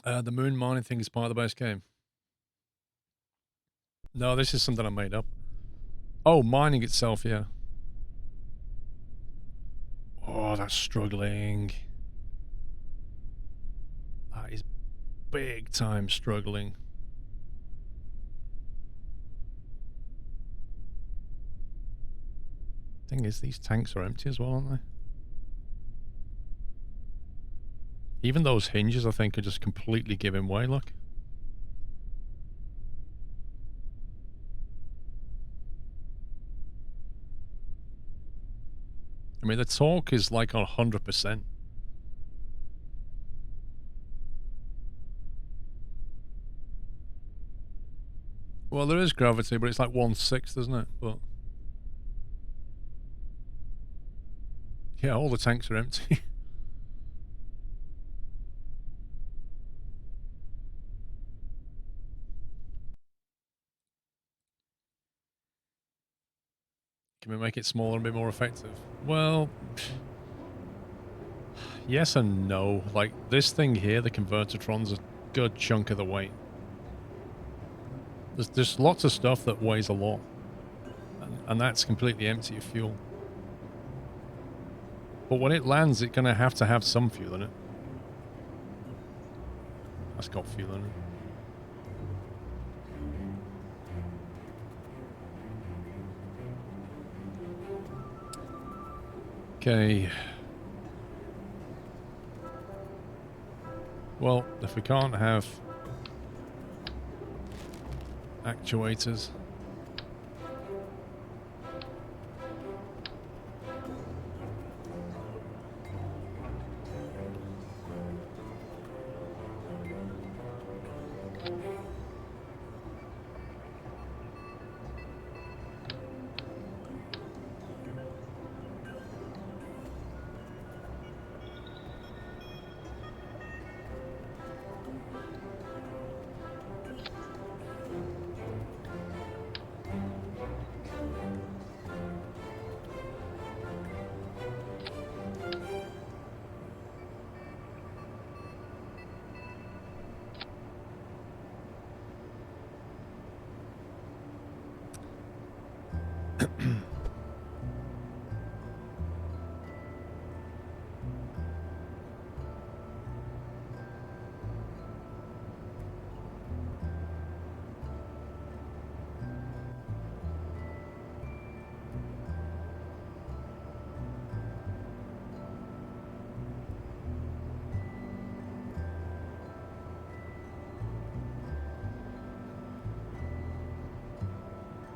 The moon mining thing is part of the base game. No, this is something I made up. Oh, mining itself, yeah. Oh, that's struggling. That is big time struggling. Thing is, these tanks are empty as well, aren't they? Even those hinges, I think, are just completely giving way, look. I mean, the torque is like on 100%. Well, there is gravity, but it's like 1/6, isn't it? But yeah, all the tanks are empty. Can we make it smaller and a bit more effective? Well, yes and no. Like, this thing here, the Convertitron's a good chunk of the weight. There's lots of stuff that weighs a lot. And that's completely empty of fuel. But when it lands, it's going to have some fuel in it. That's got fuel in it. Okay. Well, if we can't have actuators...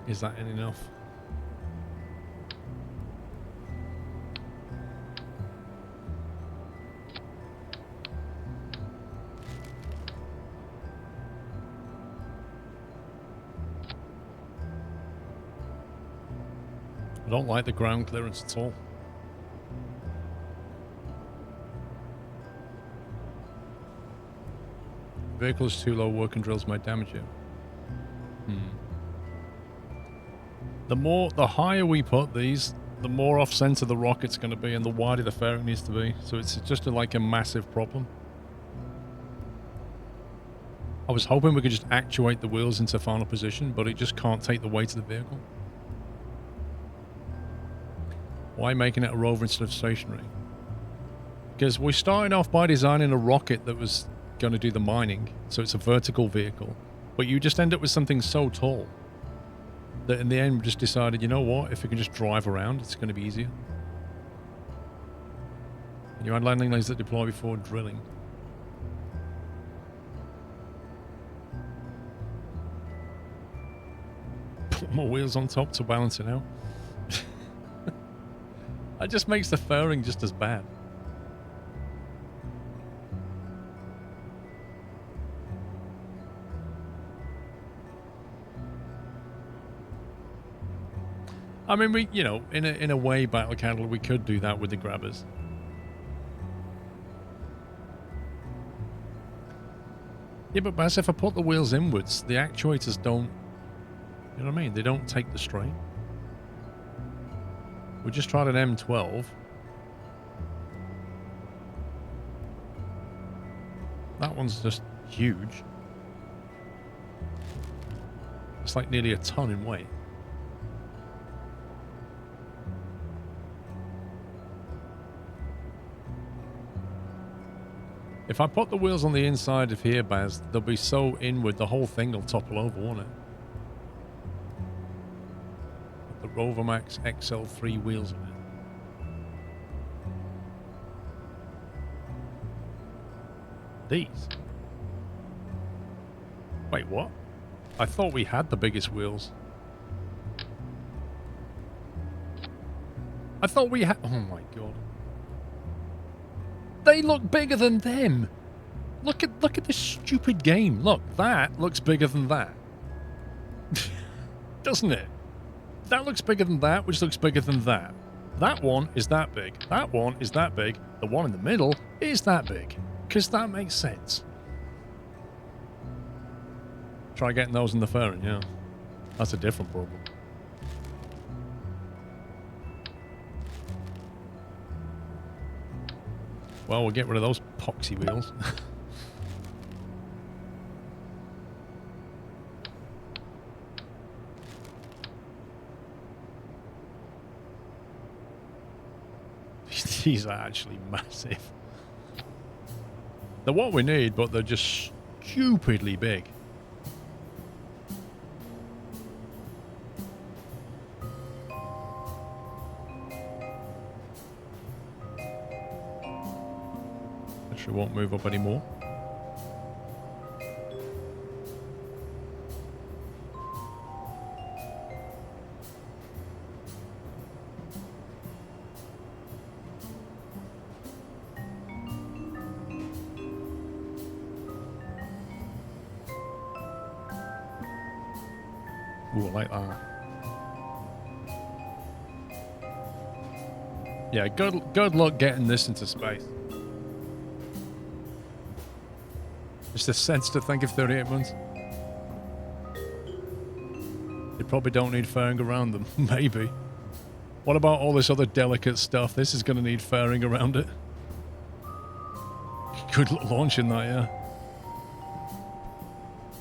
Is that enough? I don't like the ground clearance at all. Vehicle is too low, working drills might damage it. The higher we put these, the more off-center the rocket's going to be and the wider the fairing needs to be. So it's just like a massive problem. I was hoping we could just actuate the wheels into final position, but it just can't take the weight of the vehicle. Why making it a rover instead of stationary? Because we started off by designing a rocket that was going to do the mining, so it's a vertical vehicle. But you just end up with something so tall that in the end we just decided, you know what, if we can just drive around, it's going to be easier. And you add landing lanes that deploy before drilling. Put more wheels on top to balance it out. That just makes the fairing just as bad. I mean, we, you know, in a way, Battle Cattle, we could do that with the grabbers. Yeah, but as if I put the wheels inwards, the actuators don't, you know what I mean? They don't take the strain. We just tried an M12. That one's just huge. It's like nearly a ton in weight. If I put the wheels on the inside of here, Baz, they'll be so inward the whole thing will topple over, won't it? With the Rover Max XL3 wheels on it. These? Wait, what? I thought we had the biggest wheels. I thought we had... Oh my god. They look bigger than them. Look at this stupid game. Look, that looks bigger than that. Doesn't it? That looks bigger than that, which looks bigger than that. That one is that big. That one is that big. The one in the middle is that big. Because that makes sense. Try getting those in the fairing, yeah. That's a different problem. Well, we'll get rid of those poxy wheels. These are actually massive. They're what we need, but they're just stupidly big. Actually won't move up anymore. Ooh, I like that. Yeah, good luck getting this into space. Just a sense to think of 38 months. They probably don't need fairing around them. Maybe. What about all this other delicate stuff? This is going to need fairing around it. Good luck launching that, yeah.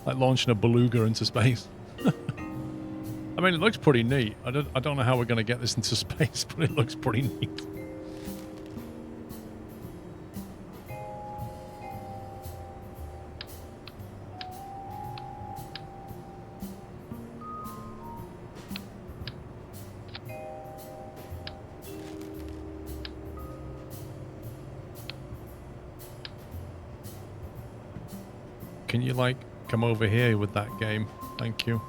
Like launching a beluga into space. I mean, it looks pretty neat. I don't know how we're going to get this into space, but it looks pretty neat. Can you, like, come over here with that game? Thank you.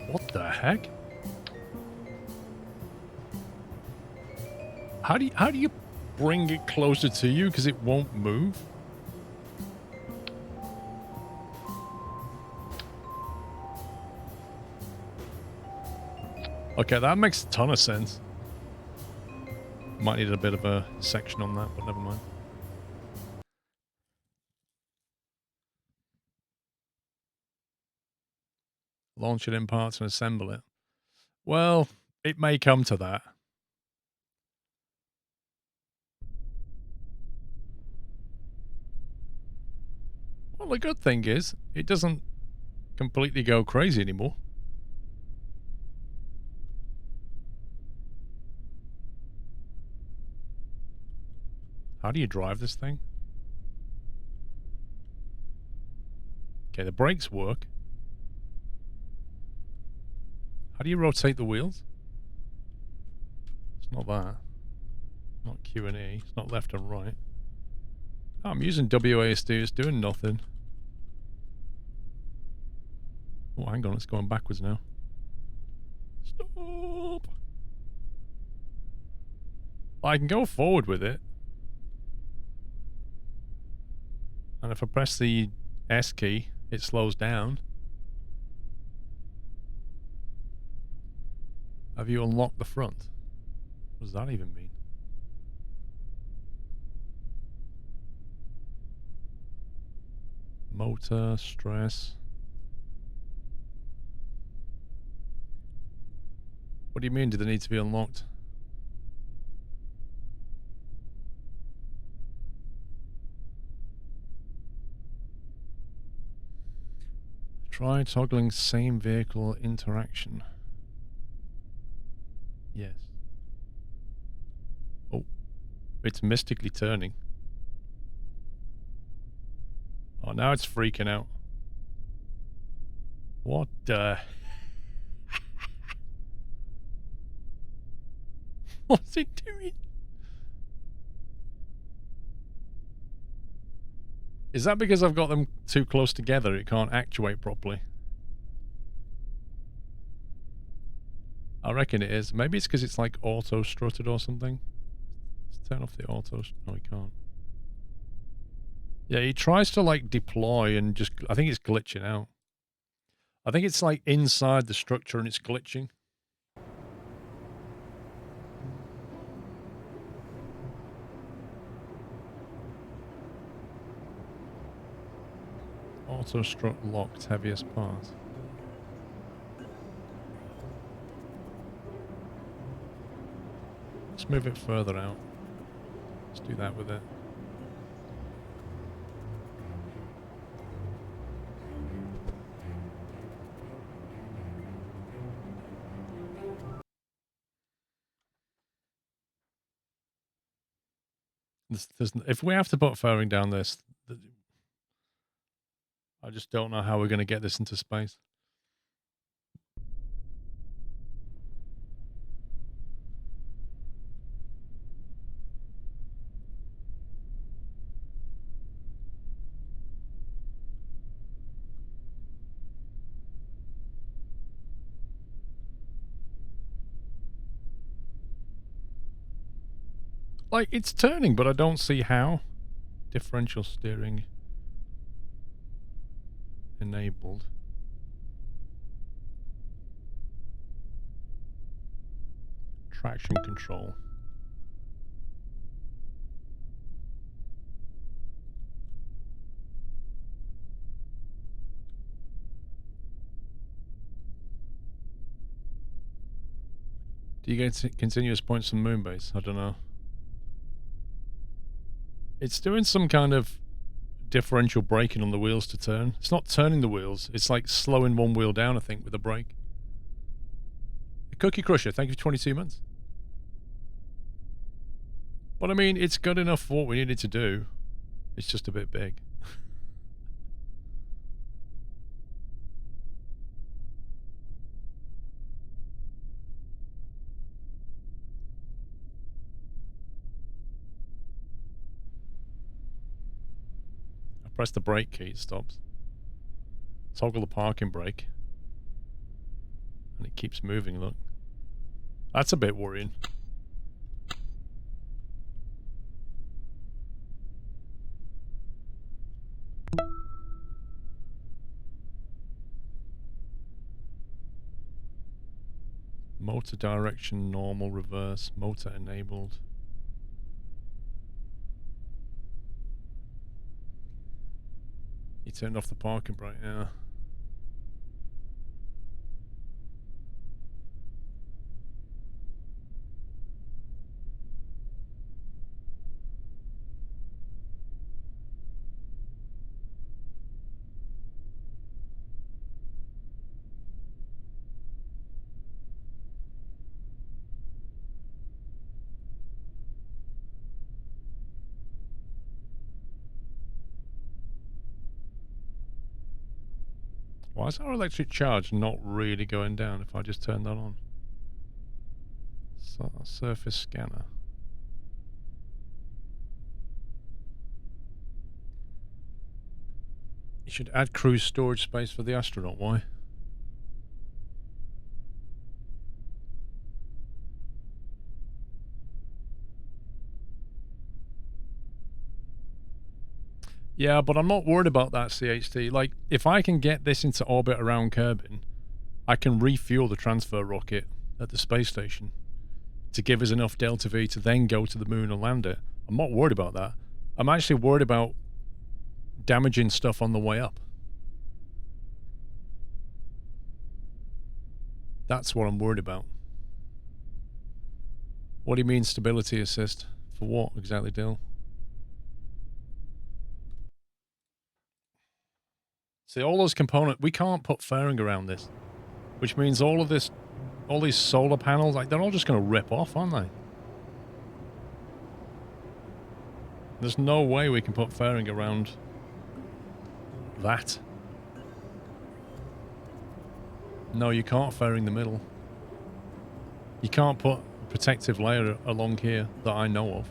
What the heck? How do you bring it closer to you because it won't move? Okay, that makes a ton of sense. Might need a bit of a section on that, but never mind. Launch it in parts and assemble it. Well, it may come to that. Well, the good thing is, it doesn't completely go crazy anymore. How do you drive this thing? Okay, the brakes work. How do you rotate the wheels? It's not that. Not Q and E. It's not left and right. Oh, I'm using WASD. It's doing nothing. Oh, hang on. It's going backwards now. Stop! I can go forward with it. And if I press the S key, it slows down. Have you unlocked the front? What does that even mean? Motor, stress. What do you mean, do they need to be unlocked? Try toggling same vehicle interaction. Yes. Oh, it's mystically turning. Oh, now it's freaking out. What the... What's it doing? Is that because I've got them too close together? It can't actuate properly. I reckon it is. Maybe it's because it's like auto-strutted or something. Let's turn off the auto... No, he can't. Yeah, he tries to like deploy and just... I think it's glitching out. I think it's like inside the structure and it's glitching. Auto-strut locked heaviest part. Let's move it further out. Let's do that with it. If we have to put fairing down this, I just don't know how we're going to get this into space. Like, it's turning, but I don't see how. Differential steering enabled. Traction control. Do you get continuous points from Moonbase? I don't know. It's doing some kind of differential braking on the wheels to turn. It's not turning the wheels. It's like slowing one wheel down, I think, with a brake. Cookie Crusher, thank you for 22 months. But I mean, it's good enough for what we needed to do. It's just a bit big. I press the brake key, it stops. Toggle the parking brake. And it keeps moving, look. That's a bit worrying. Motor direction, normal, reverse, motor enabled. You turned off the parking brake, yeah. Why is our electric charge not really going down if I just turn that on? Surface scanner. You should add cruise storage space for the astronaut. Why? Yeah, but I'm not worried about that, CHT. Like, if I can get this into orbit around Kerbin, I can refuel the transfer rocket at the space station to give us enough Delta V to then go to the moon and land it. I'm not worried about that. I'm actually worried about damaging stuff on the way up. That's what I'm worried about. What do you mean stability assist? For what exactly, Dill? See, all those components, we can't put fairing around this, which means all these solar panels, like, they're all just going to rip off, aren't they? There's no way we can put fairing around that. No, you can't fairing the middle. You can't put a protective layer along here that I know of.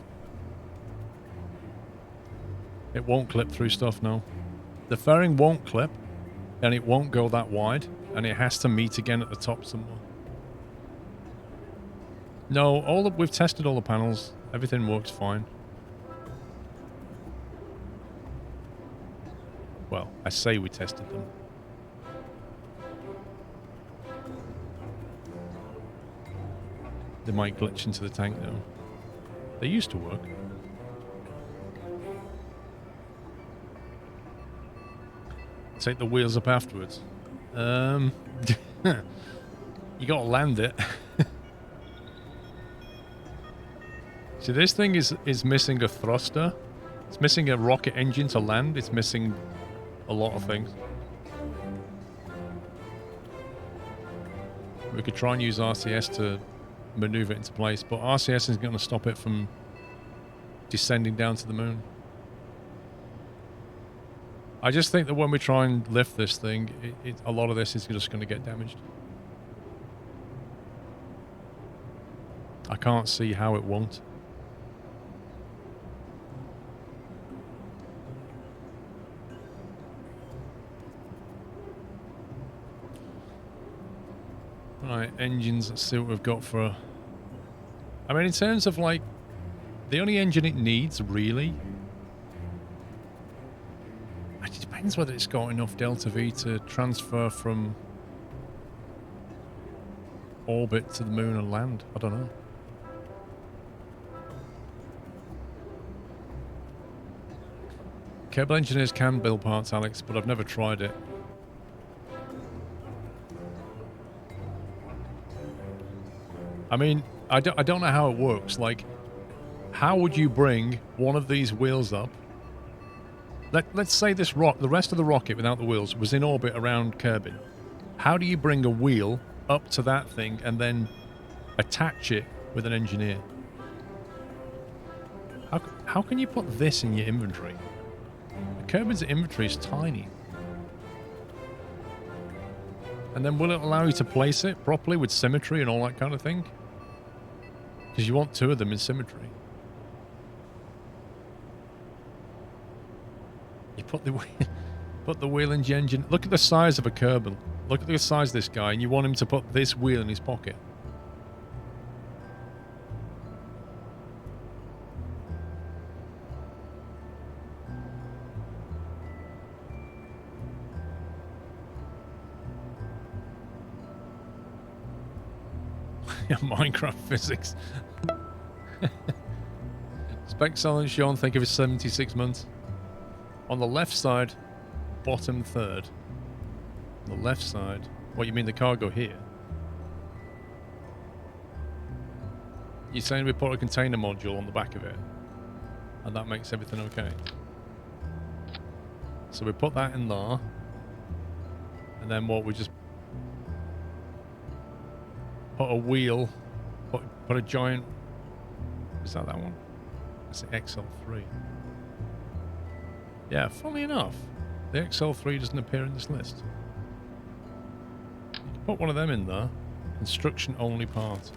It won't clip through stuff, no. The fairing won't clip, and it won't go that wide, and it has to meet again at the top somewhere. No, we've tested all the panels. Everything works fine. Well, I say we tested them. They might glitch into the tank though. They used to work. Take the wheels up afterwards. You gotta land it. See, this thing is missing a thruster. It's missing a rocket engine to land. It's missing a lot of things. We could try and use RCS to maneuver it into place, but RCS is going to stop it from descending down to the moon. I just think that when we try and lift this thing, a lot of this is just going to get damaged. I can't see how it won't. Right, engines, let's see what we've got for... I mean, in terms of, like, the only engine it needs, really... It depends whether it's got enough delta V to transfer from orbit to the moon and land. I don't know. Kerbal engineers can build parts, Alex, but I've never tried it. I mean, I don't know how it works. Like, how would you bring one of these wheels up? Let's say the rest of the rocket without the wheels was in orbit around Kerbal. How do you bring a wheel up to that thing and then attach it with an engineer? How can you put this in your inventory? Kerbal's inventory is tiny. And then will it allow you to place it properly with symmetry and all that kind of thing? Because you want two of them in symmetry. You put the wheel in the engine. Look at the size of a Kerbal. Look at the size of this guy, and you want him to put this wheel in his pocket. Minecraft physics. Spec silent Sean, think of his 76 months. On the left side, bottom third. On the left side. What, you mean the cargo here? You're saying we put a container module on the back of it, and that makes everything okay? So we put that in there, and then what, we just put a wheel, put a giant... Is that one? That's the XL3. Yeah, funnily enough, the XL3 doesn't appear in this list. Put one of them in there. Construction only part.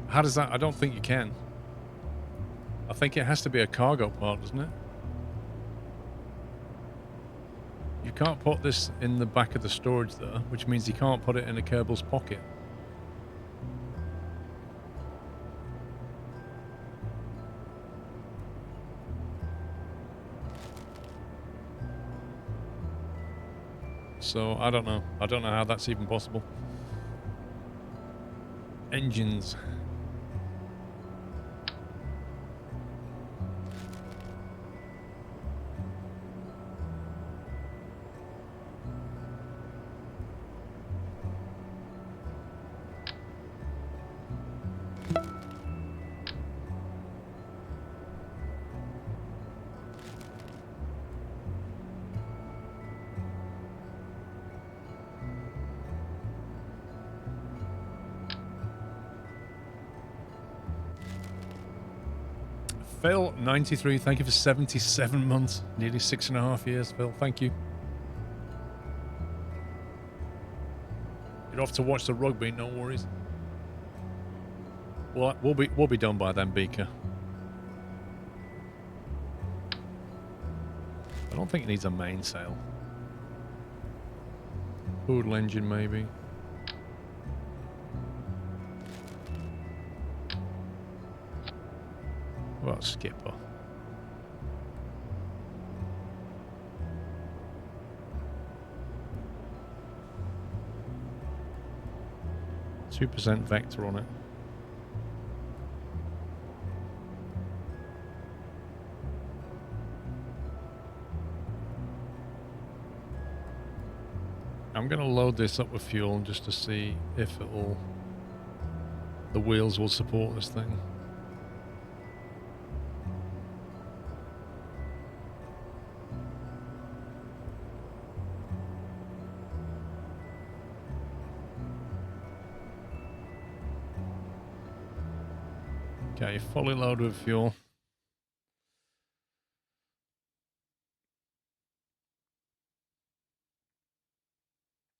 How does that... I don't think you can. I think it has to be a cargo part, doesn't it? You can't put this in the back of the storage there, which means you can't put it in a Kerbal's pocket. So, I don't know. I don't know how that's even possible. Engines. Phil, 93, thank you for 77 months. Nearly 6.5 years, Phil. Thank you. You're off to watch the rugby, no worries. We'll be done by then, Beaker. I don't think it needs a mainsail. Poodle engine, maybe. Well, skipper. %2 vector on it. I'm going to load this up with fuel just to see if the wheels will support this thing. Okay, fully loaded with fuel.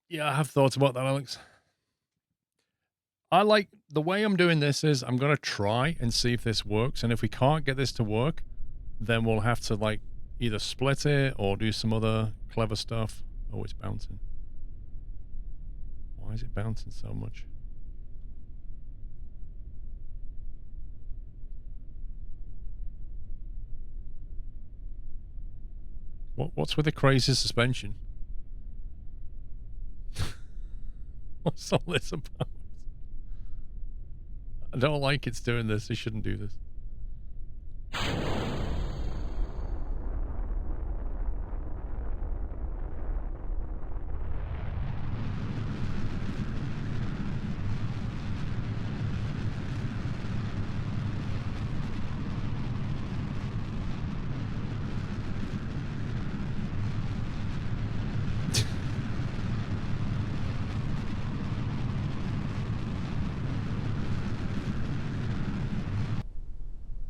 Yeah, I have thoughts about that, Alex. I like the way I'm doing this is I'm going to try and see if this works. And if we can't get this to work, then we'll have to like either split it or do some other clever stuff. Oh, it's bouncing. Why is it bouncing so much? What's with the crazy suspension? What's all this about? I don't like it's doing this. It shouldn't do this.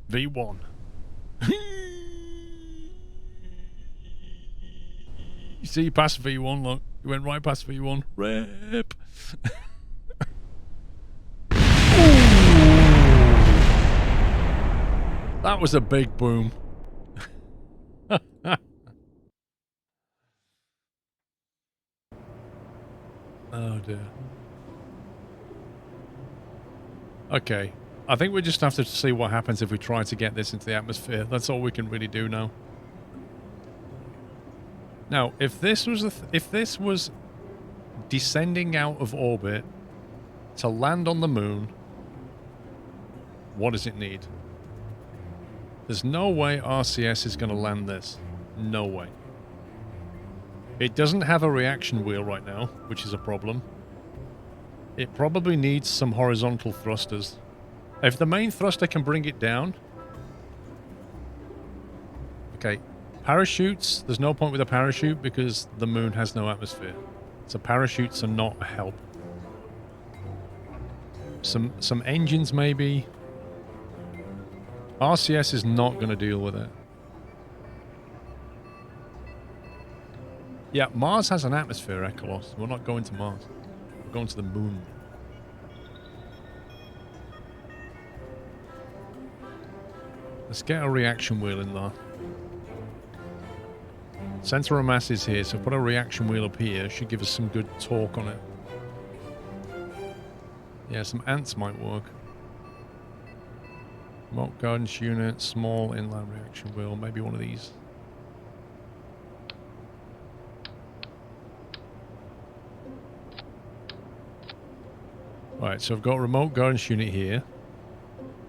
V1. You see, you passed V1, look. You went right past V1. Rip. That was a big boom. Oh, dear. Okay. I think we just have to see what happens if we try to get this into the atmosphere. That's all we can really do now. Now, if this was descending out of orbit to land on the moon, what does it need? There's no way RCS is going to land this. No way. It doesn't have a reaction wheel right now, which is a problem. It probably needs some horizontal thrusters. If the main thruster can bring it down... Okay, parachutes, there's no point with a parachute because the moon has no atmosphere. So parachutes are not a help. Some engines maybe. RCS is not going to deal with it. Yeah, Mars has an atmosphere, Echolos. We're not going to Mars. We're going to the moon. Let's get a reaction wheel in there. Center of mass is here, so put a reaction wheel up here. Should give us some good torque on it. Yeah, some ants might work. Remote guidance unit, small inline reaction wheel, maybe one of these. Right, so I've got a remote guidance unit here,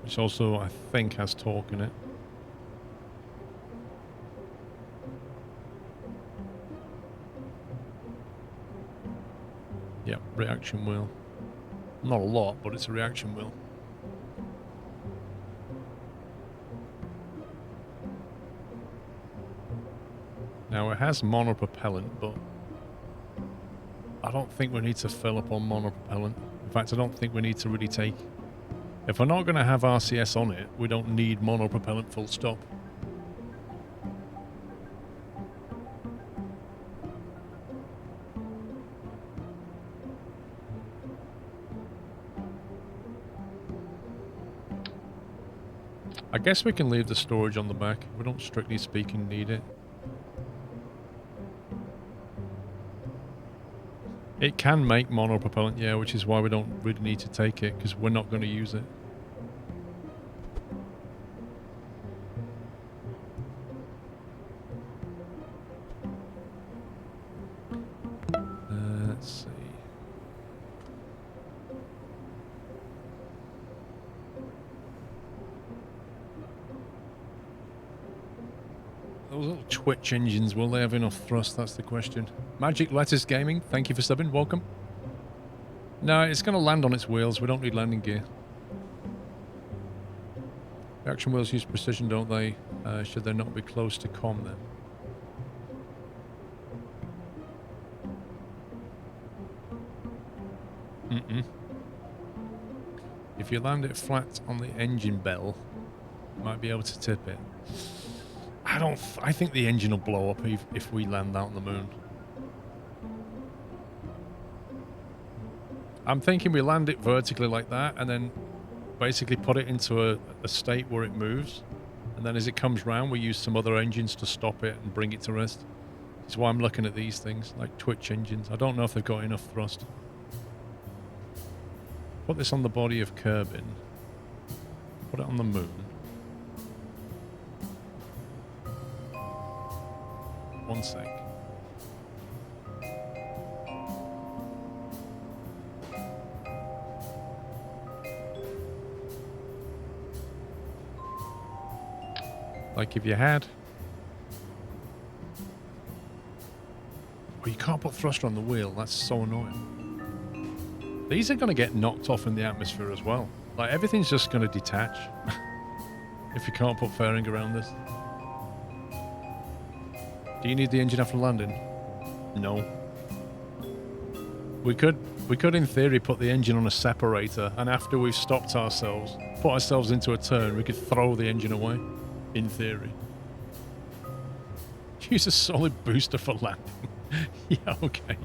which also, I think, has torque in it. Yep, reaction wheel. Not a lot, but it's a reaction wheel. Now, it has monopropellant, but I don't think we need to fill up on monopropellant. In fact, I don't think we need to really take If we're not going to have RCS on it, we don't need monopropellant full stop. I guess we can leave the storage on the back. We don't strictly speaking need it. It can make monopropellant, yeah, which is why we don't really need to take it, because we're not going to use it. Let's see. Those little Twitch engines, will they have enough thrust? That's the question. Magic Lettuce Gaming, thank you for subbing. Welcome. No, it's going to land on its wheels. We don't need landing gear. Reaction wheels use precision, don't they? Should they not be close to com then? If you land it flat on the engine bell, you might be able to tip it. I think the engine will blow up if we land out on the moon. I'm thinking we land it vertically like that and then basically put it into a state where it moves. And then as it comes round, we use some other engines to stop it and bring it to rest. That's why I'm looking at these things, like Twitch engines. I don't know if they've got enough thrust. Put this on the body of Kerbal. Put it on the moon. One sec. Like if you had... Oh, you can't put thruster on the wheel. That's so annoying. These are going to get knocked off in the atmosphere as well. Like, everything's just going to detach if you can't put fairing around this. Do you need the engine after landing? No. We could in theory put the engine on a separator, and after we've stopped ourselves, put ourselves into a turn, we could throw the engine away. In theory. Use a solid booster for landing. Yeah, okay.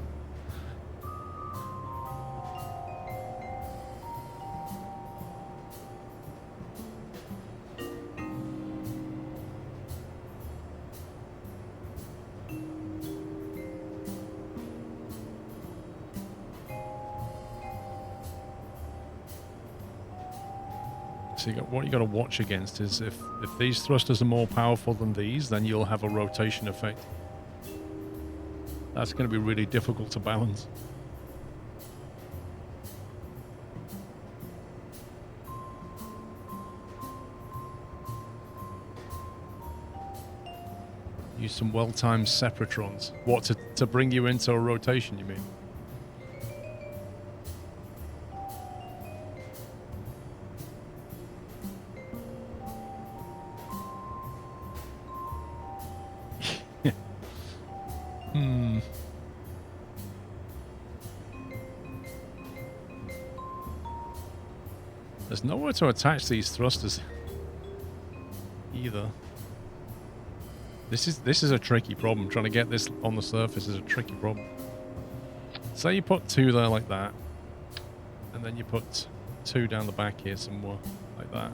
So what you got to watch against is if these thrusters are more powerful than these, then you'll have a rotation effect. That's going to be really difficult to balance. Use some well-timed separatrons. What, to bring you into a rotation, you mean? There's nowhere to attach these thrusters either. This is a tricky problem. Trying to get this on the surface is a tricky problem. Say you put two there like that, and then you put two down the back here somewhere like that.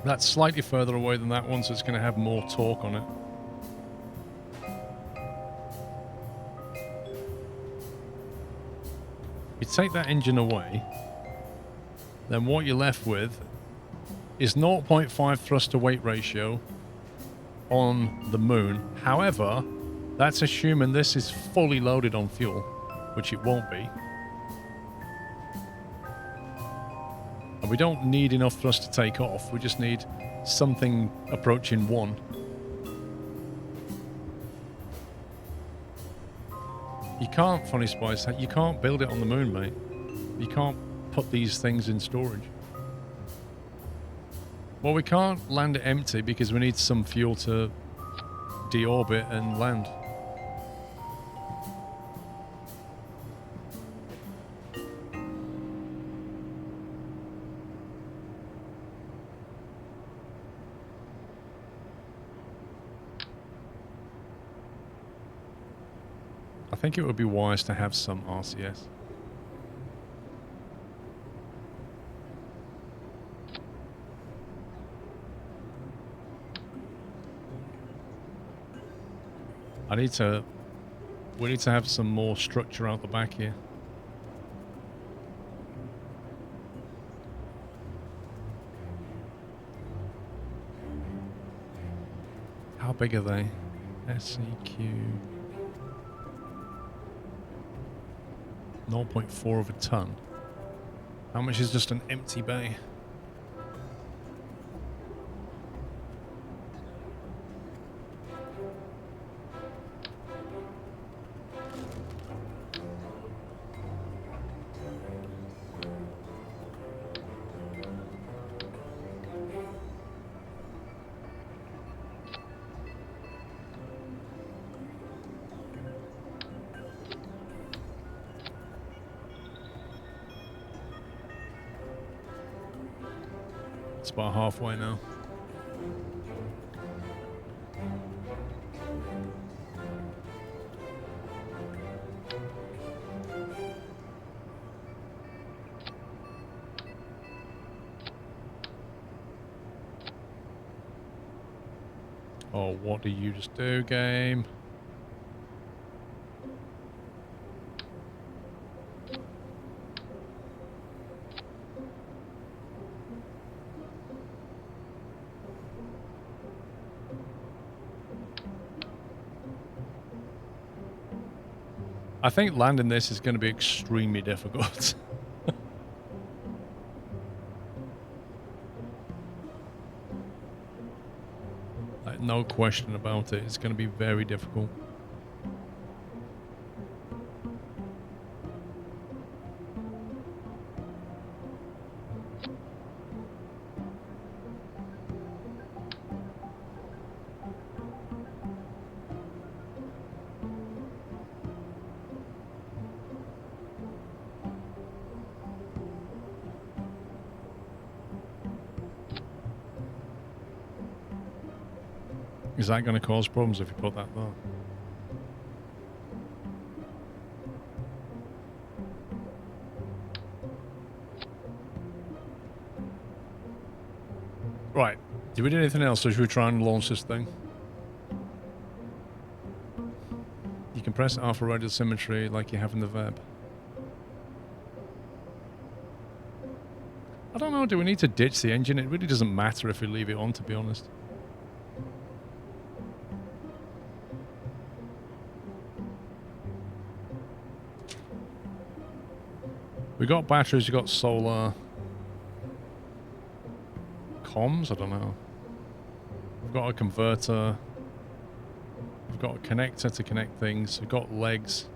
That's slightly further away than that one, so it's going to have more torque on it. You take that engine away, then what you're left with is 0.5 thrust to weight ratio on the moon. However, that's assuming this is fully loaded on fuel, which it won't be. And we don't need enough thrust to take off. We just need something approaching 1. You can't, Funny Spice, you can't build it on the moon, mate. You can't put these things in storage. Well, we can't land it empty because we need some fuel to deorbit and land. think it would be wise to have some RCS. We need to have some more structure out the back here. How big are they? SEQ 0.4 of a ton. How much is just an empty bay? It's about halfway now. Oh, what do you just do, game? I think landing this is going to be extremely difficult. Like, no question about it. It's going to be very difficult. Is that going to cause problems if you put that there? Right. Did we do anything else, or should we try and launch this thing? You can press R for radial symmetry like you have in the Web. I don't know, do we need to ditch the engine? It really doesn't matter if we leave it on, to be honest. We got batteries, we got solar. Comms? I don't know. We've got a converter. We've got a connector to connect things. We've got legs.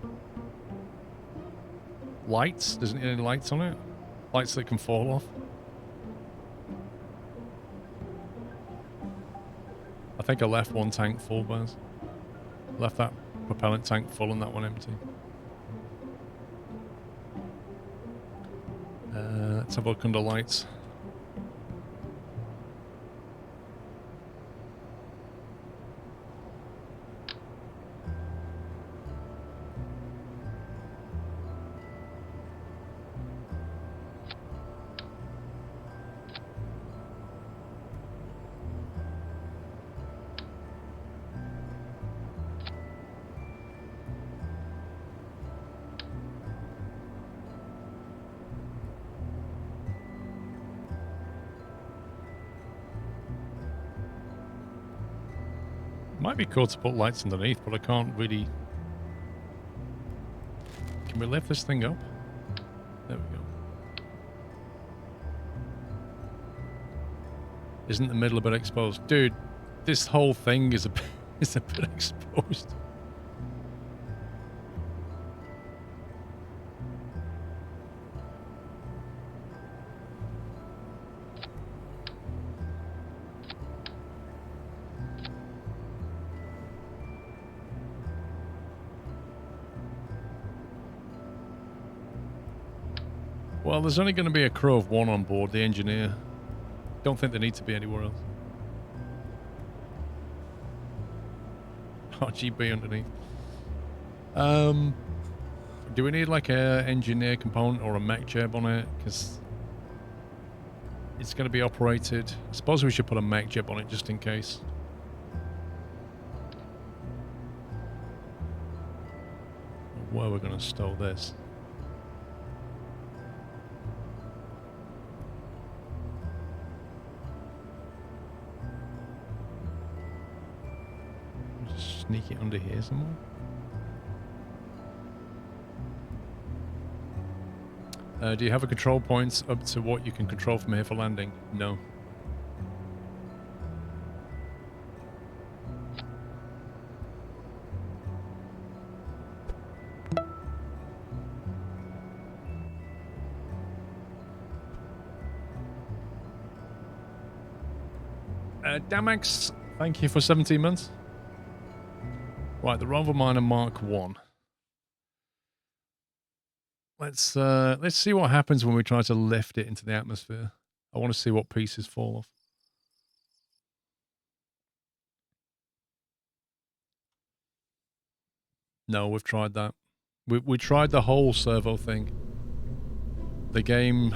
Lights? Does it need any lights on it? Lights that can fall off? I think I left one tank full, Baz. Left that propellant tank full and that one empty. Let's have a look under lights. Might be cool to put lights underneath, but I can't really... Can we lift this thing up? There we go. Isn't the middle a bit exposed? Dude, this whole thing is a bit exposed. Well, there's only going to be a crew of one on board, the engineer. Don't think they need to be anywhere else. RGB underneath. Do we need like a engineer component or a mech jeb on it? Because it's going to be operated. I suppose we should put a mech jeb on it just in case. Where we're going to stow this. Just sneak it under here somewhere. Do you have a control points up to what you can control from here for landing? No. Damax, thank you for 17 months. Right, the Rover Miner Mark 1. Let's see what happens when we try to lift it into the atmosphere. I want to see what pieces fall off. No, we've tried that. We tried the whole servo thing. The game,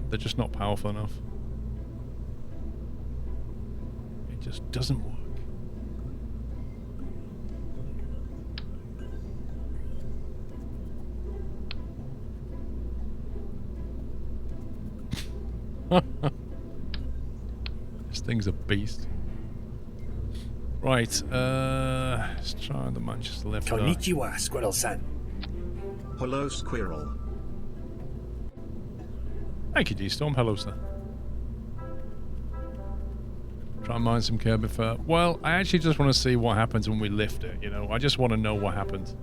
they're just not powerful enough. It just doesn't work. This thing's a beast. Right, let's try the Manchester lifter. Konnichiwa, Squirrel-san. Hello, Squirrel. Thank you, D-Storm. Hello, sir. Try and mine some Kerbal fur. Well, I actually just want to see what happens when we lift it, you know? I just want to know what happens.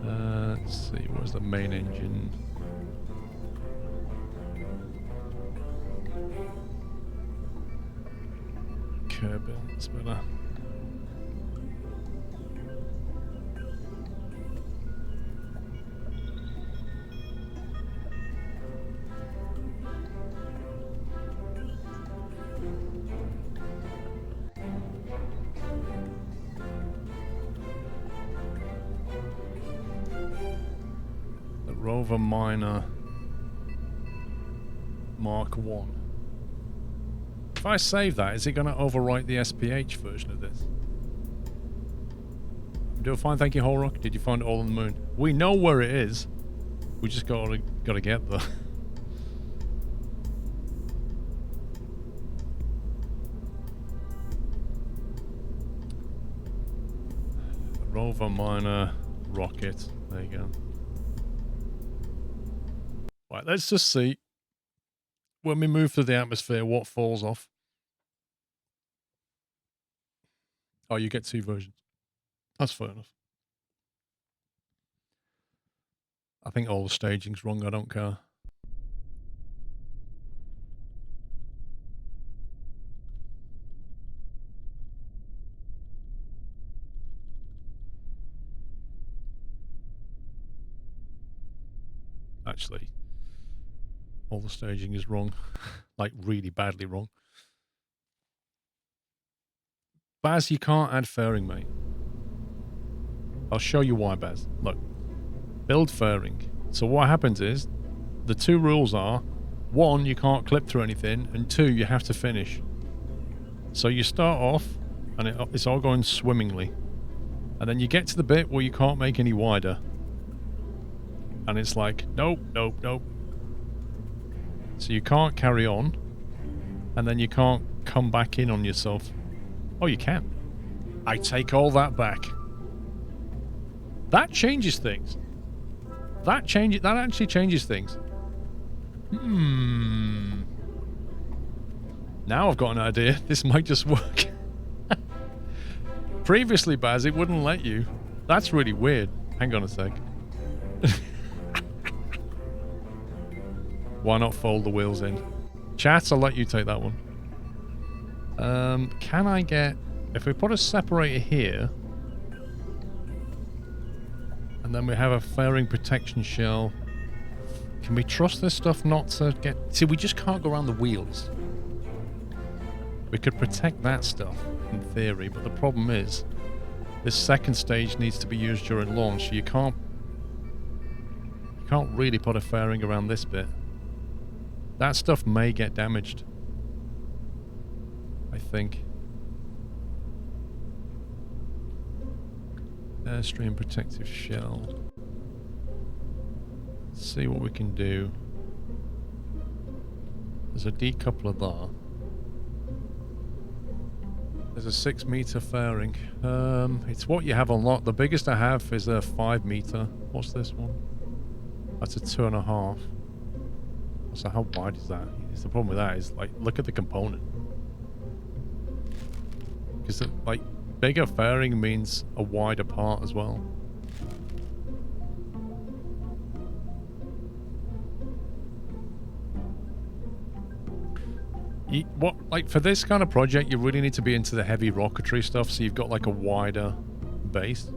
Let's see, where's the main engine? Kerbal, that's better. The Rover Miner Mark 1. If I save that, is it going to overwrite the SPH version of this? I'm doing fine, thank you, Holrock. Did you find it all on the moon? We know where it is. We just gotta get there. Rover Miner rocket. There you go. Right, let's just see. When we move through the atmosphere, what falls off? Oh, you get 2 versions. That's fair enough. I think all the staging's wrong. I don't care. Actually, all the staging is wrong. Like, really badly wrong. Baz, you can't add fairing, mate. I'll show you why, Baz. Look. Build fairing. So what happens is, the 2 rules are, 1, you can't clip through anything, and 2, you have to finish. So you start off, and it's all going swimmingly. And then you get to the bit where you can't make any wider. And it's like, nope, nope, nope. So you can't carry on, and then you can't come back in on yourself. Oh, you can. I take all that back. That changes things. That actually changes things. Now I've got an idea. This might just work. Previously, Baz, it wouldn't let you. That's really weird. Hang on a sec. Why not fold the wheels in? Chat, I'll let you take that one. Can I get... If we put a separator here... And then we have a fairing protection shell. Can we trust this stuff not to get... See, we just can't go around the wheels. We could protect that stuff, in theory, but the problem is this second stage needs to be used during launch, so you can't really put a fairing around this bit. That stuff may get damaged, I think. Airstream protective shell. Let's see what we can do. There's a decoupler there. There's a 6 meter fairing. It's what you have on lot. The biggest I have is a 5 meter. What's this one? That's a 2.5. So how wide is that? It's the problem with that is, like, look at the component. Because, like, bigger fairing means a wider part as well. Like, for this kind of project, you really need to be into the heavy rocketry stuff, so you've got, like, a wider base.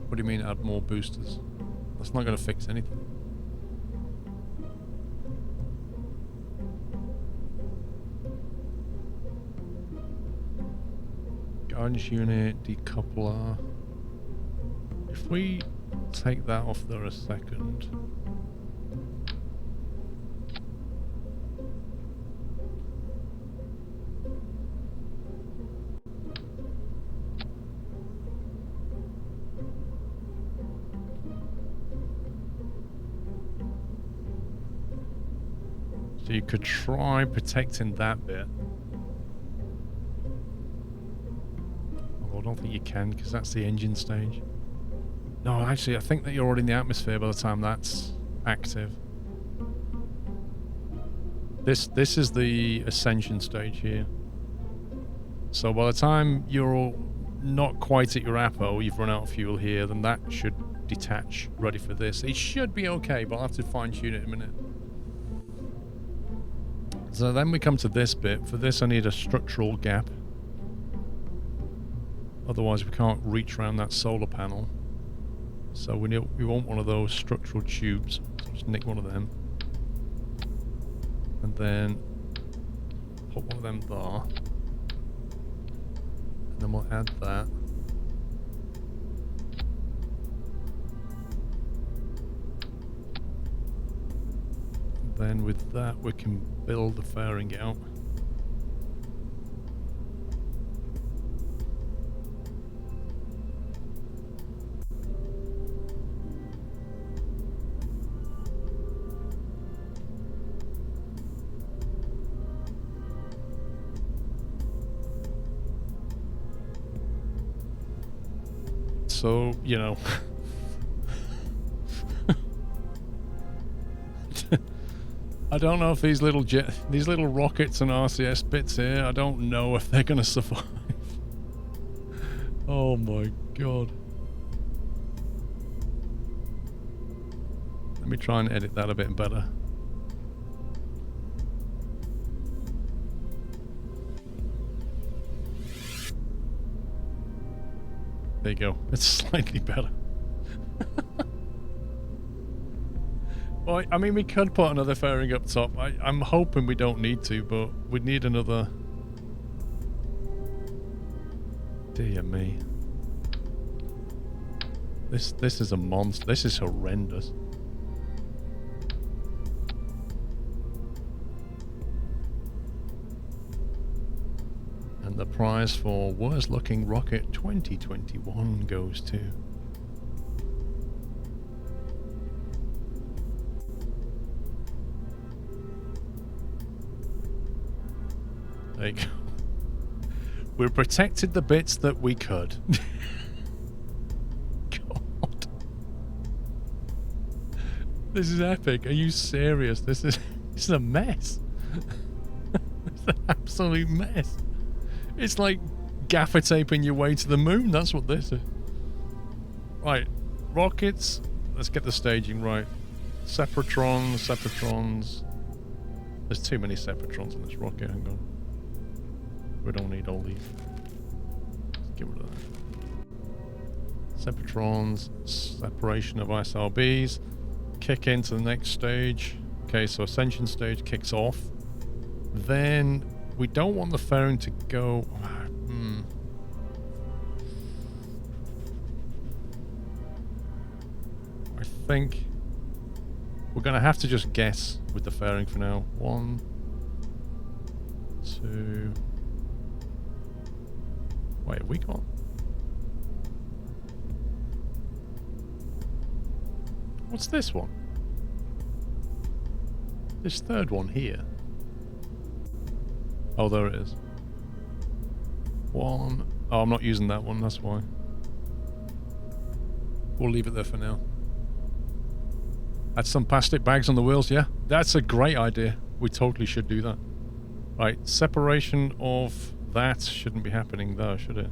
What do you mean add more boosters? That's not going to fix anything. Guidance unit, decoupler. If we take that off there a second. So you could try protecting that bit. Although I don't think you can, because that's the engine stage. No, actually, I think that you're already in the atmosphere by the time that's active. This is the ascension stage here. So by the time you're not quite at your apo, you've run out of fuel here, then that should detach, ready for this. It should be okay, but I'll have to fine-tune it in a minute. So then we come to this bit. For this, I need a structural gap. Otherwise, we can't reach around that solar panel. So we want one of those structural tubes. So just nick one of them. And then put one of them there. And then we'll add that. And then with that, we can build the fairing out. So, you know, I don't know if these little rockets and RCS bits here, I don't know if they're going to survive. Oh my god. Let me try and edit that a bit better. There you go. It's slightly better. Well, I mean, we could put another fairing up top. I'm hoping we don't need to, but we'd need another... Dear me. This is a monster. This is horrendous. And the prize for worst looking rocket 2021 goes to... There you go. We protected the bits that we could. God. This is epic. Are you serious? This is a mess. It's an absolute mess. It's like gaffer taping your way to the moon. That's what this is. Right. Rockets. Let's get the staging right. Separatrons. There's too many Separatrons in this rocket. Hang on. We don't need all these. Let's get rid of that. Separatrons, separation of SRBs, kick into the next stage. Okay, so ascension stage kicks off. Then we don't want the fairing to go... I think we're going to have to just guess with the fairing for now. 1, 2... Wait, have we got... What's this one? This third one here. Oh, there it is. 1... Oh, I'm not using that one, that's why. We'll leave it there for now. Add some plastic bags on the wheels, yeah? That's a great idea. We totally should do that. Right, separation of that shouldn't be happening though, should it?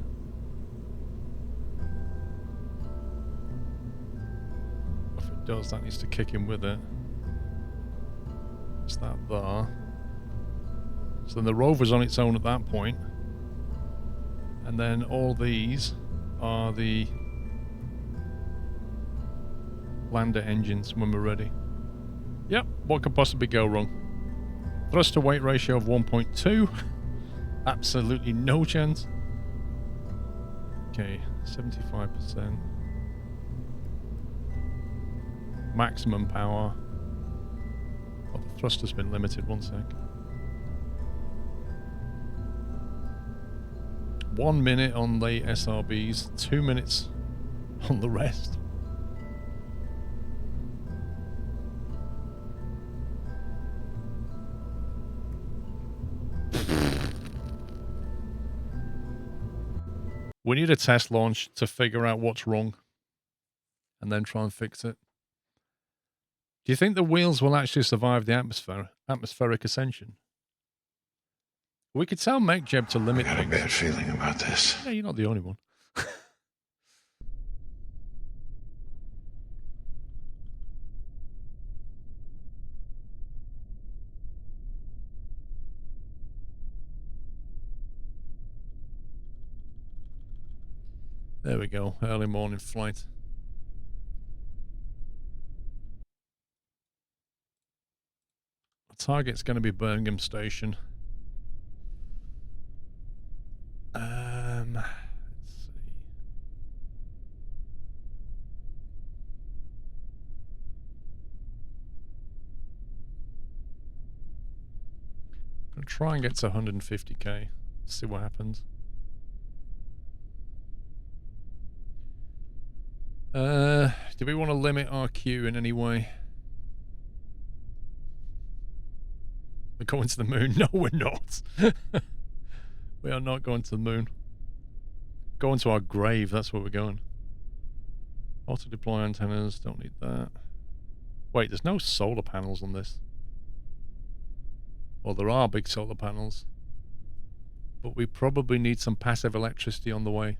If it does, that needs to kick in with it. Is that there? So then the rover's on its own at that point. And then all these are the lander engines when we're ready. Yep, what could possibly go wrong? Thrust to weight ratio of 1.2. Absolutely no chance. Okay, 75%. Maximum power. Oh, the thrust has been limited, 1 sec. 1 minute on the SRBs, 2 minutes on the rest. We need a test launch to figure out what's wrong and then try and fix it. Do you think the wheels will actually survive the atmospheric ascension? We could tell MechJeb to limit I got things. a bad feeling about this. Yeah, you're not the only one. There we go. Early morning flight. The target's going to be Birmingham Station. Let's see. I'm going to try and get to 150k. See what happens. Do we want to limit our queue in any way? We're going to the moon? No, we're not. We are not going to the moon. Going to our grave, that's where we're going. Auto deploy antennas, don't need that. Wait, there's no solar panels on this. Well, there are big solar panels. But we probably need some passive electricity on the way.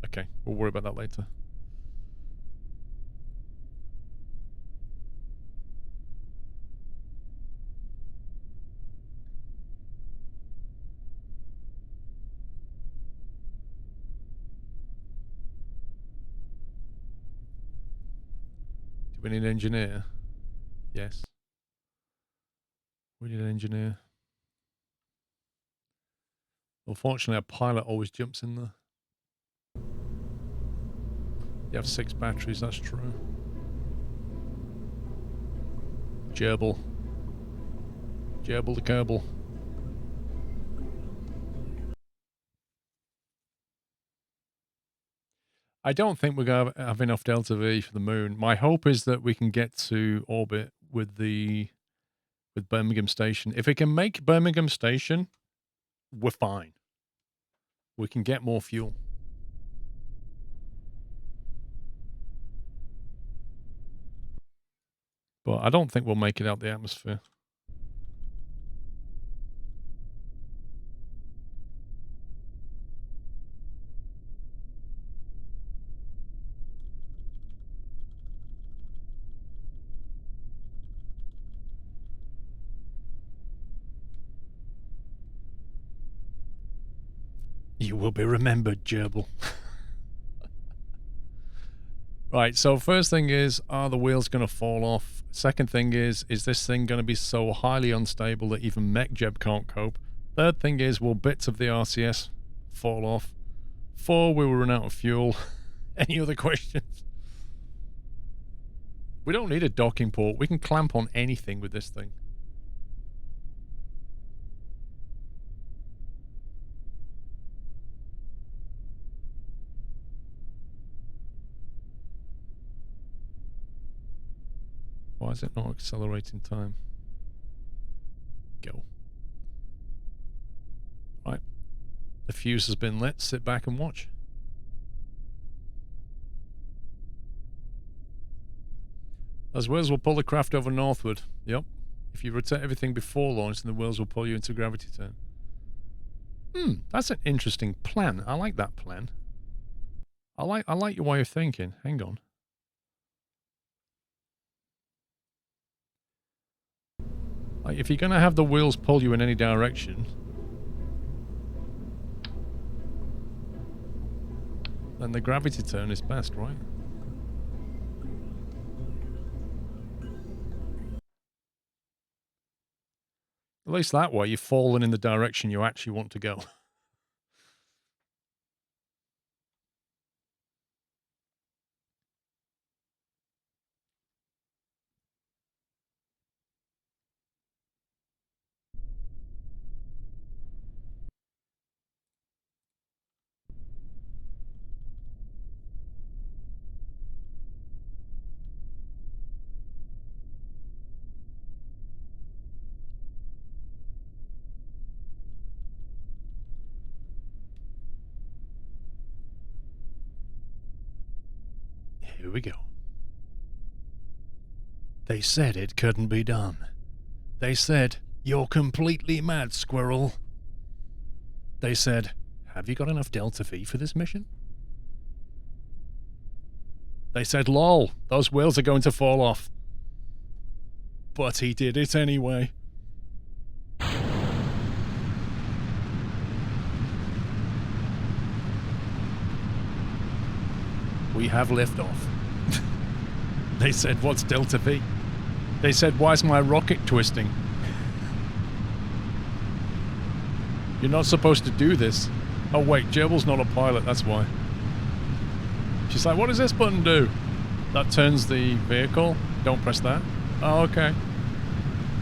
Okay, we'll worry about that later. Do we need an engineer? Yes. We need an engineer. Unfortunately, a pilot always jumps in there. You have 6 batteries, that's true. Kerbal. Kerbal the Kerbal. I don't think we're going to have enough Delta V for the moon. My hope is that we can get to orbit with Birmingham Station. If it can make Birmingham Station, we're fine. We can get more fuel. But I don't think we'll make it out the atmosphere. You will be remembered, Kerbal. Right, so first thing is, are the wheels going to fall off? Second thing is this thing going to be so highly unstable that even MechJeb can't cope? Third thing is, will bits of the RCS fall off? 4, we will run out of fuel. Any other questions? We don't need a docking port. We can clamp on anything with this thing. Why is it not accelerating time? Go. Right. The fuse has been lit. Sit back and watch. Those wheels will pull the craft over northward. Yep. If you rotate everything before launch, then the wheels will pull you into gravity turn. That's an interesting plan. I like that plan. I like your way of thinking. Hang on. Like, if you're going to have the wheels pull you in any direction, then the gravity turn is best, right? At least that way, you're falling in the direction you actually want to go. Here we go. They said it couldn't be done. They said, "You're completely mad, Squirrel." They said, "Have you got enough Delta V for this mission?" They said, "Lol, those wheels are going to fall off." But he did it anyway. We have liftoff. They said, "What's Delta V?" They said, "Why is my rocket twisting?" You're not supposed to do this. Oh wait, Gerbil's not a pilot, that's why. She's like, "What does this button do?" That turns the vehicle. Don't press that. Oh, okay.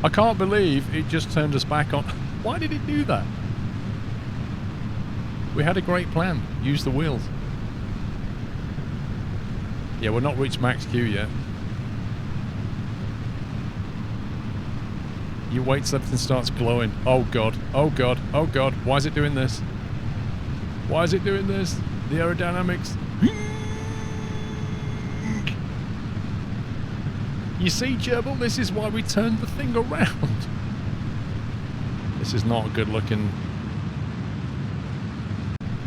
I can't believe it just turned us back on. Why did it do that? We had a great plan. Use the wheels. Yeah, we're not reached max Q yet. You wait till everything starts glowing. Oh god, oh god, oh god. Why is it doing this? Why is it doing this? The aerodynamics. You see, Gerbil, this is why we turned the thing around. This is not a good looking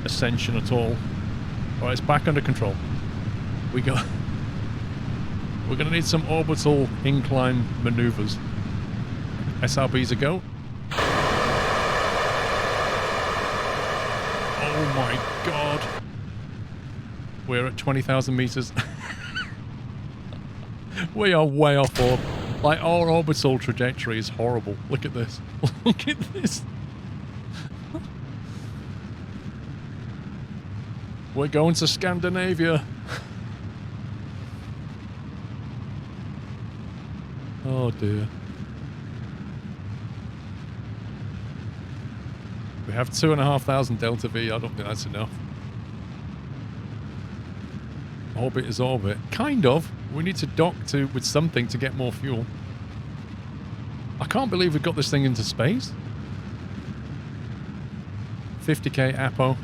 ascension at all. Alright, it's back under control. We're gonna need some orbital incline maneuvers. SRBs a go. Oh my god. We're at 20,000 meters. We are way off orbit. Like, our orbital trajectory is horrible. Look at this. Look at this. We're going to Scandinavia. Oh dear. We have 2,500 Delta V. I don't think that's enough. Orbit is orbit. Kind of. We need to dock with something to get more fuel. I can't believe we got this thing into space. 50k Apo.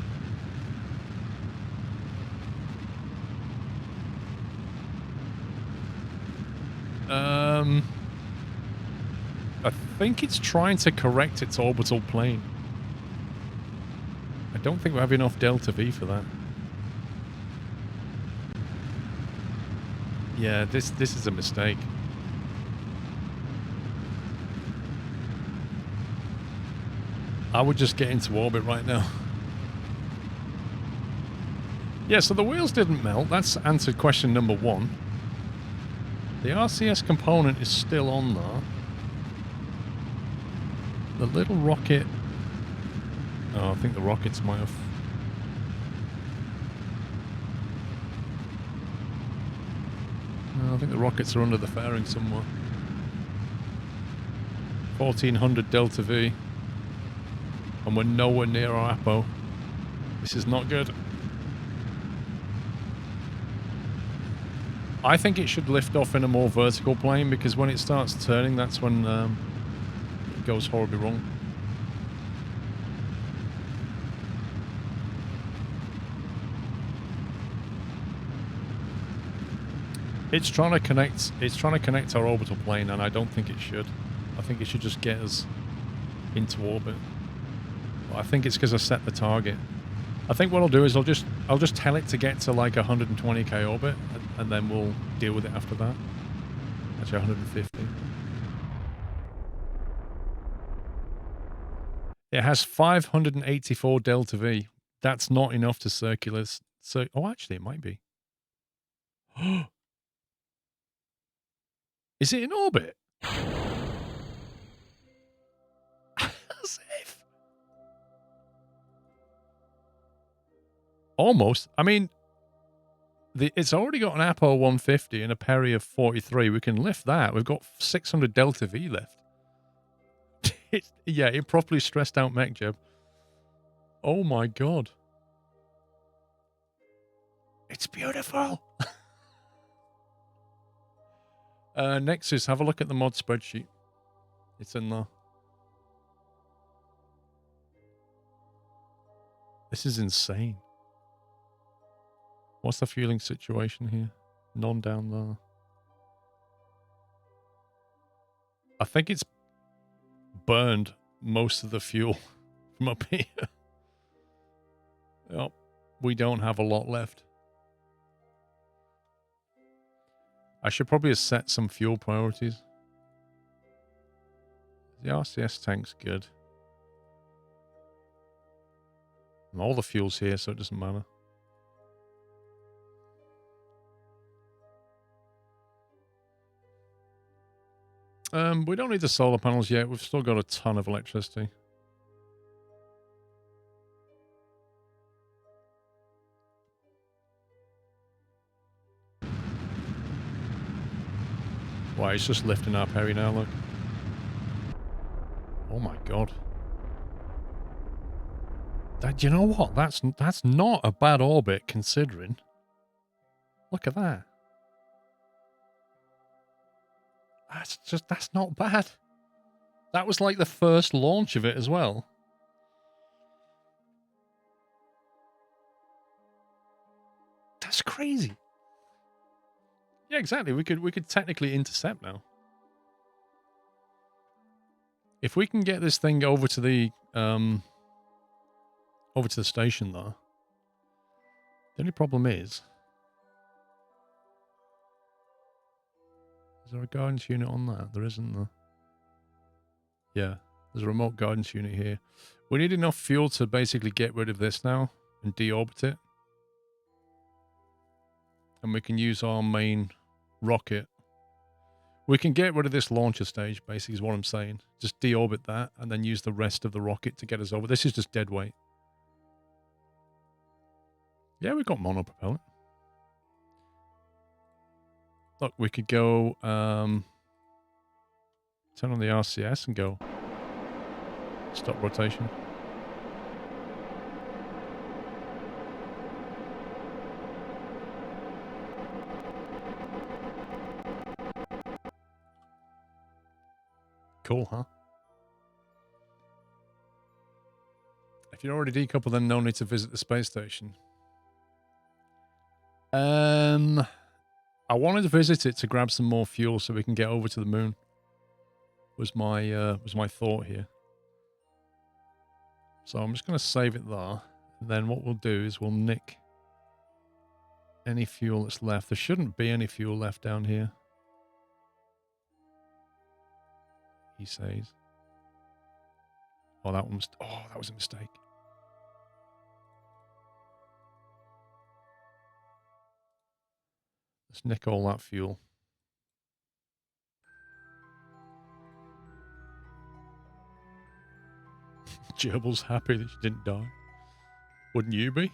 I think it's trying to correct its orbital plane. I don't think we have enough Delta V for that. Yeah, this is a mistake. I would just get into orbit right now. Yeah, so the wheels didn't melt. That's answered question number 1. The RCS component is still on there. The little rocket... Oh, I think the rockets might have... No, I think the rockets are under the fairing somewhere. 1400 Delta V. And we're nowhere near our Apo. This is not good. I think it should lift off in a more vertical plane, because when it starts turning, that's when it goes horribly wrong. It's trying to connect our orbital plane, and I don't think it should. I think it should just get us into orbit. But I think it's because I set the target. I think what I'll do is I'll just tell it to get to like 120k orbit, and then we'll deal with it after that. Actually, 150. It has 584 Delta V. That's not enough to circular. So, oh, actually, it might be. Is it in orbit? As if. Almost. I mean, it's already got an Apo 150 and a Peri of 43. We can lift that. We've got 600 Delta V left. Yeah, it properly stressed out mech, Jeb. Oh my god. It's beautiful. Nexus, have a look at the mod spreadsheet. It's in there. This is insane. What's the fueling situation here? None down there. I think it's burned most of the fuel from up here. Yep. We don't have a lot left. I should probably have set some fuel priorities. The RCS tank's good. And all the fuel's here, so it doesn't matter. We don't need the solar panels yet. We've still got a ton of electricity. Wow, it's just lifting our Peri now, look. Oh my god. You know what? That's not a bad orbit, considering. Look at that. That's not bad. That was like the first launch of it as well. That's crazy. Yeah, exactly. We could technically intercept now. If we can get this thing over to the station though. The only problem is there a guidance unit on that? There isn't there. Yeah, there's a remote guidance unit here. We need enough fuel to basically get rid of this now and deorbit it. And we can use our main rocket. We can get rid of this launcher stage, basically, is what I'm saying. Just deorbit that and then use the rest of the rocket to get us over. This is just dead weight. Yeah, we've got monopropellant. Look, we could go turn on the RCS and go stop rotation. Cool, huh? If you're already decoupled, then no need to visit the space station. I wanted to visit it to grab some more fuel so we can get over to the moon. Was my thought here. So I'm just going to save it there. And then what we'll do is we'll nick any fuel that's left. There shouldn't be any fuel left down here. He says. Oh, that was a mistake. Let's nick all that fuel. Gerbil's happy that she didn't die. Wouldn't you be?